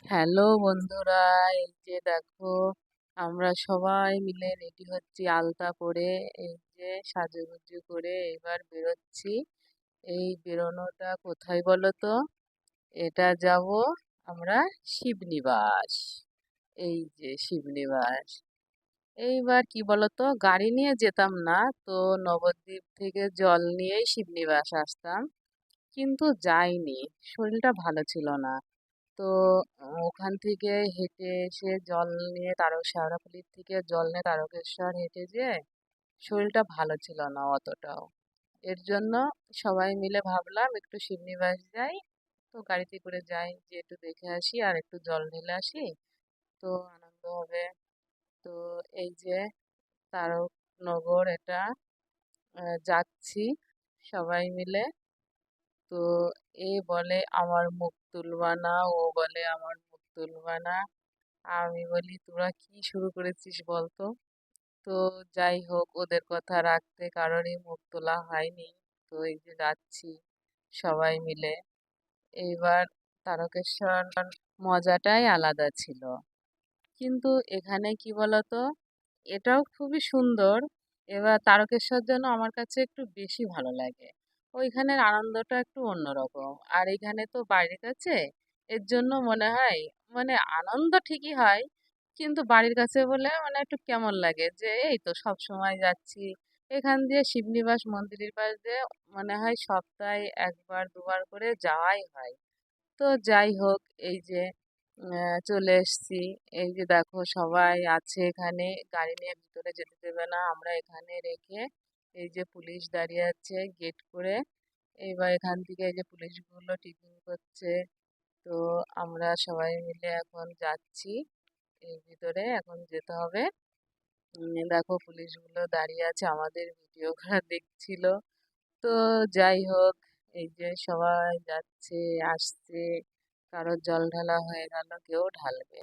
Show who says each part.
Speaker 1: Hello বন্ধুরা, এই যে দেখো আমরা সবাই মিলে রেডি হচ্ছি আলতা পরে। এই যে সাজুগুজু করে এবার বেরোচ্ছি। এই বেরোনোটা কোথায় বলো তো? এটা যাব আমরা শিবনিবাস। এই যে শিবনিবাস। এইবার কি বলতো, গাড়ি নিয়ে যেতাম না তো, নবদ্বীপ থেকে জল নিয়েই শিবনিবাস আসতাম, কিন্তু যাইনি, শরীরটা ভালো ছিল না। তো ওখান থেকে হেঁটে এসে জল নিয়ে শেওড়াফুলির থেকে জল নিয়ে তারকেশ্বর হেঁটে যেয়ে শরীরটা ভালো ছিল না অতটাও। এর জন্য সবাই মিলে ভাবলাম একটু শিবনিবাস যাই। তো গাড়িতে করে যাই, যে একটু দেখে আসি আর একটু জল ঢেলে আসি, তো আনন্দ হবে। তো এই যে তারকনগর এটা যাচ্ছি সবাই মিলে। তো এ বলে আমার মুখ তুলবা না, ও বলে আমার মুখ তুলবা না। আমি বলি তোরা কি শুরু করেছিস বলতো। তো যাই হোক, ওদের কথা রাখতে কারোরই মুখ তোলা হয়নি। তো এই যে যাচ্ছি সবাই মিলে। এইবার তারকেশ্বর মজাটাই আলাদা ছিল। কিন্তু এখানে কি বলতো, এটাও খুবই সুন্দর। এবার তারকেশ্বর যেন আমার কাছে একটু বেশি ভালো লাগে। ওইখানের আনন্দটা একটু অন্যরকম, আর এখানে তো বাড়ির কাছে। এর জন্য মনে হয়, মানে আনন্দ ঠিকই হয়, কিন্তু বাড়ির কাছে বলে মানে একটু কেমন লাগে, যে এই তো সব সময় যাচ্ছি এখান দিয়ে শিবনিবাস মন্দিরের পাশ দিয়ে। মনে হয় সপ্তাহে একবার দুবার করে যাওয়াই হয়। তো যাই হোক, এই যে চলে এসেছি। এই যে দেখো সবাই আছে এখানে, গাড়ি নিয়ে ভিতরে যেতে দেবে না, আমরা এখানে রেখে। এই যে পুলিশ দাঁড়িয়ে আছে গেট করে। এইবার এখান থেকে এই যে পুলিশগুলো টিফিন করছে। তো আমরা সবাই মিলে এখন যাচ্ছি এর ভিতরে, এখন যেতে হবে। দেখো পুলিশগুলো দাঁড়িয়ে আছে, আমাদের ভিডিও করা দেখছিল। তো যাই হোক, এই যে সবাই যাচ্ছে আসছে, কারোর জল ঢালা হয়ে গেল, কেউ ঢালবে।